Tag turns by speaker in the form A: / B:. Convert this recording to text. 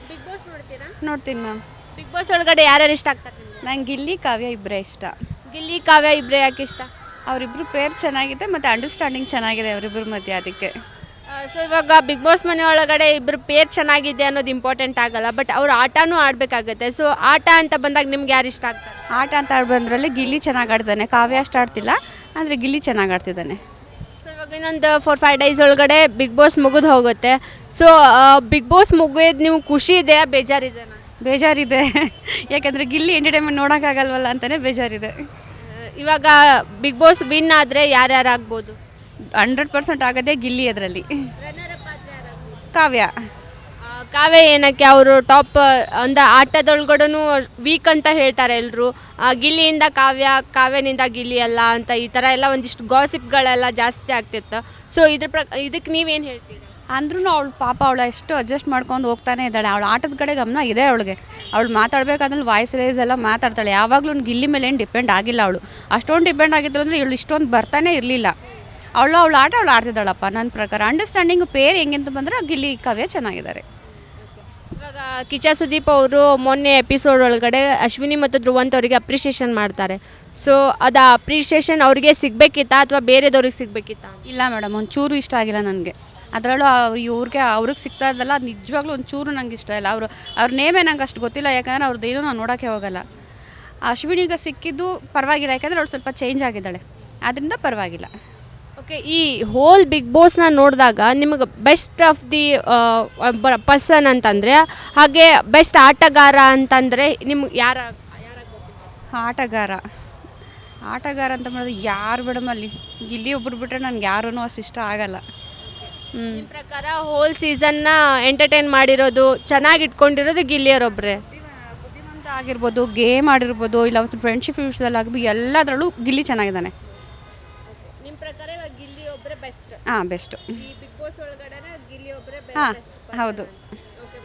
A: Big boss ನೋಡ್ತೀರಾ?
B: ನೋಡ್ತೀನಿ ma'am.
A: Big boss ಒಳಗಡೆ ಯಾರ್ಯಾರು ಇಷ್ಟ ಆಗ್ತಾರೆ ನಿಮ್ಗೆ?
B: ನಂಗೆ ಗಿಲ್ಲಿ ಕಾವ್ಯ ಇಬ್ಬರೇ ಇಷ್ಟ.
A: ಗಿಲ್ಲಿ ಕಾವ್ಯ ಇಬ್ಬರೇ ಯಾಕೆ ಇಷ್ಟ?
B: ಅವರಿಬ್ಬರು ಪೇರ್ ಚೆನ್ನಾಗಿದೆ ಮತ್ತು ಅಂಡರ್ಸ್ಟ್ಯಾಂಡಿಂಗ್ ಚೆನ್ನಾಗಿದೆ ಅವರಿಬ್ಬರ ಮಧ್ಯೆ, ಅದಕ್ಕೆ.
A: ಸೊ ಇವಾಗ ಬಿಗ್ ಬಾಸ್ ಮನೆ ಒಳಗಡೆ ಇಬ್ಬರು ಪೇರ್ ಚೆನ್ನಾಗಿದೆ ಅನ್ನೋದು ಇಂಪಾರ್ಟೆಂಟ್ ಆಗಲ್ಲ, ಬಟ್ ಅವ್ರು ಆಟನೂ ಆಡಬೇಕಾಗತ್ತೆ. ಸೊ ಆಟ ಅಂತ ಬಂದಾಗ ನಿಮ್ಗೆ ಯಾರು ಇಷ್ಟ ಆಗ್ತಾರೆ?
B: ಆಟ ಅಂತ ಬಂದ್ರಲ್ಲಿ ಗಿಲ್ಲಿ ಚೆನ್ನಾಗಿ ಆಡ್ತಾನೆ, ಕಾವ್ಯ ಅಷ್ಟು ಆಡ್ತಿಲ್ಲ, ಆದರೆ ಗಿಲ್ಲಿ ಚೆನ್ನಾಗಿ ಆಡ್ತಿದ್ದಾನೆ.
A: ಸೊ ಇವಾಗ ಇನ್ನೊಂದು 4-5 ಡೇಸ್ ಒಳಗಡೆ ಬಿಗ್ ಬಾಸ್ ಮುಗಿದು ಹೋಗುತ್ತೆ. ಸೊ ಬಿಗ್ ಬಾಸ್ ಮುಗಿಯೋದು ನೀವು ಖುಷಿ ಇದೆಯಾ, ಬೇಜಾರಿದೆನಾ?
B: ಬೇಜಾರಿದೆ, ಯಾಕೆಂದರೆ ಗಿಲ್ಲಿ ಎಂಟರ್ಟೈನ್ಮೆಂಟ್ ನೋಡೋಕ್ಕಾಗಲ್ವಲ್ಲ ಅಂತಲೇ ಬೇಜಾರಿದೆ.
A: ಇವಾಗ ಬಿಗ್ ಬಾಸ್ ವಿನ್ ಆದರೆ ಯಾರ್ಯಾರು ಆಗ್ಬೋದು?
B: 100% ಆಗೋದೇ ಗಿಲ್ಲಿ ಅದರಲ್ಲಿ. ಕಾವ್ಯ.
A: ಕಾವ್ಯ ಏನಕ್ಕೆ ಅವರು ಟಾಪ್ ಅಂದರೆ ಆಟದೊಳಗಡೆನೂ ವೀಕ್ ಅಂತ ಹೇಳ್ತಾರೆ ಎಲ್ಲರೂ. ಗಿಲ್ಲಿಯಿಂದ ಕಾವ್ಯ, ಕಾವ್ಯನಿಂದ ಗಿಲ್ಲಿ ಅಲ್ಲ ಅಂತ ಈ ಥರ ಎಲ್ಲ ಒಂದಿಷ್ಟು ಗಾಸಿಪ್ಗಳೆಲ್ಲ ಜಾಸ್ತಿ ಆಗ್ತಿತ್ತು. ಸೊ ಇದಕ್ಕೆ ನೀವೇನು ಹೇಳ್ತೀರಿ?
B: ಅಂದ್ರೂ ಅವಳು ಪಾಪ ಅವಳು ಎಷ್ಟು ಅಡ್ಜಸ್ಟ್ ಮಾಡ್ಕೊಂಡು ಹೋಗ್ತಾನೆ ಇದ್ದಾಳೆ. ಅವಳು ಆಟದ ಕಡೆ ಗಮನ ಇದೆ ಅವಳಿಗೆ. ಅವಳು ಮಾತಾಡಬೇಕಾದ್ರೆ ವಾಯ್ಸ್ ರೇಸ್ ಎಲ್ಲ ಮಾತಾಡ್ತಾಳೆ. ಯಾವಾಗಲೂ ಗಿಲ್ಲಿ ಮೇಲೆ ಏನು ಡಿಪೆಂಡ್ ಆಗಿಲ್ಲ ಅವಳು. ಅಷ್ಟೊಂದು ಡಿಪೆಂಡ್ ಆಗಿದ್ರು ಅಂದರೆ ಇವಳು ಇಷ್ಟೊಂದು ಬರ್ತಾನೆ ಇರಲಿಲ್ಲ. ಅವಳು ಆಟ ಅವಳು ಆಡ್ತಿದ್ದಾಳಪ್ಪ. ನನ್ನ ಪ್ರಕಾರ ಅಂಡರ್ಸ್ಟ್ಯಾಂಡಿಂಗು ಪೇರ್ ಹೆಂಗೆಂತ ಬಂದರೆ ಗಿಲ್ಲಿ ಕಾವ್ಯ ಚೆನ್ನಾಗಿದ್ದಾರೆ.
A: ಇವಾಗ ಕಿಚ್ಚ ಸುದೀಪ್ ಅವರು ಮೊನ್ನೆ ಎಪಿಸೋಡ್ ಒಳಗಡೆ ಅಶ್ವಿನಿ ಮತ್ತು ಧ್ರುವಂತ್ ಅವರಿಗೆ ಅಪ್ರಿಷಿಯೇಷನ್ ಮಾಡ್ತಾರೆ. ಸೊ ಅದು ಅಪ್ರಿಷಿಯೇಷನ್ ಅವ್ರಿಗೆ ಸಿಗಬೇಕಿತ್ತಾ ಅಥವಾ ಬೇರೆದವ್ರಿಗೆ ಸಿಗಬೇಕಿತ್ತಾ?
B: ಇಲ್ಲ ಮೇಡಮ್, ಒಂಚೂರು ಇಷ್ಟ ಆಗಿಲ್ಲ ನನಗೆ. ಅದರಲ್ಲೂ ಅವ್ರಿಗೆ ಸಿಗ್ತಾ ಇದ್ದಲ್ಲ, ಅದು ನಿಜವಾಗ್ಲೂ ಒಂಚೂರು ನಂಗೆ ಇಷ್ಟ ಇಲ್ಲ. ಅವ್ರ ನೇಮೇ ನಂಗೆ ಅಷ್ಟು ಗೊತ್ತಿಲ್ಲ, ಯಾಕಂದರೆ ಅವ್ರದ್ದೇನೋ ನಾನು ನೋಡೋಕ್ಕೆ ಹೋಗಲ್ಲ. ಅಶ್ವಿನಿಗೆ ಸಿಕ್ಕಿದ್ದು ಪರವಾಗಿಲ್ಲ, ಯಾಕಂದರೆ ಅವಳು ಸ್ವಲ್ಪ ಚೇಂಜ್ ಆಗಿದ್ದಾಳೆ, ಅದರಿಂದ ಪರವಾಗಿಲ್ಲ.
A: ಓಕೆ, ಈ ಹೋಲ್ ಬಿಗ್ ಬಾಸ್ನ ನೋಡಿದಾಗ ನಿಮಗೆ ಬೆಸ್ಟ್ ಆಫ್ ದಿ ಪರ್ಸನ್ ಅಂತಂದರೆ, ಹಾಗೆ ಬೆಸ್ಟ್ ಆಟಗಾರ ಅಂತಂದರೆ ನಿಮ್ಗೆ
B: ಆಟಗಾರ ಅಂತ ಮಾಡಿದ್ರೆ ಯಾರು ಮೇಡಮ್ ಅಲ್ಲಿ? ಗಿಲ್ಲಿ ಒಬ್ಬರು ಬಿಟ್ಟರೆ ನನಗೆ ಯಾರೂ ಅಷ್ಟು ಇಷ್ಟ ಆಗಲ್ಲ.
A: ನಿಮ್ಮ ಪ್ರಕಾರ ಹೋಲ್ ಸೀಸನ್ನ ಎಂಟರ್ಟೈನ್ ಮಾಡಿರೋದು, ಚೆನ್ನಾಗಿ ಇಟ್ಕೊಂಡಿರೋದು ಗಿಲ್ಲಿಯರೊಬ್ಬರೇ?
B: ಬುದ್ಧಿವಂತ ಆಗಿರ್ಬೋದು, ಗೇಮ್ ಆಡಿರ್ಬೋದು, ಇಲ್ಲ ಫ್ರೆಂಡ್ಶಿಪ್ ವಿಷಯದಲ್ಲಿ ಆಗಿರ್ಬೋದು, ಎಲ್ಲದರಲ್ಲೂ ಗಿಲ್ಲಿ ಚೆನ್ನಾಗಿದ್ದಾನೆ.
A: ನಿಮ್ಮ ಪ್ರಕಾರ ಇವಾಗ ಗಿಲ್ಲಿ ಒಬ್ಬರೇ ಬೆಸ್ಟ್?
B: ಹಾಂ, ಬೆಸ್ಟು.
A: ಈ ಬಿಗ್ ಬಾಸ್ ಒಳಗಡೆ ಗಿಲ್ಲಿ ಒಬ್ಬರೇ
B: ಹಾಂ,
A: ಬೆಸ್ಟ್?
B: ಹೌದು.